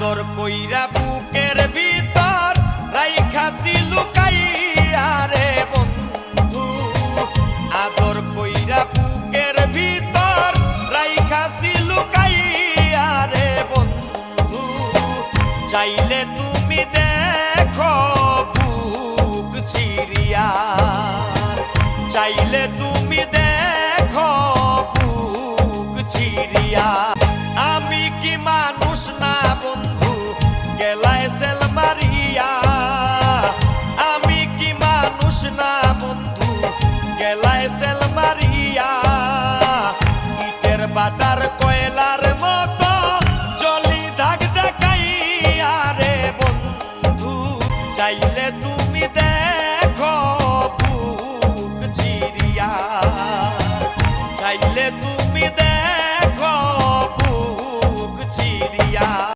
আদর কইরা বুকের ভিতর রাইখাছি লুকাইয়া রে বন্ধু, আদর কইরা বুকের ভিতর রাইখাছি লুকাইয়া রে বন্ধু। চাইলে তুমি দেখো বুক চিরিয়া, চাইলে তুমি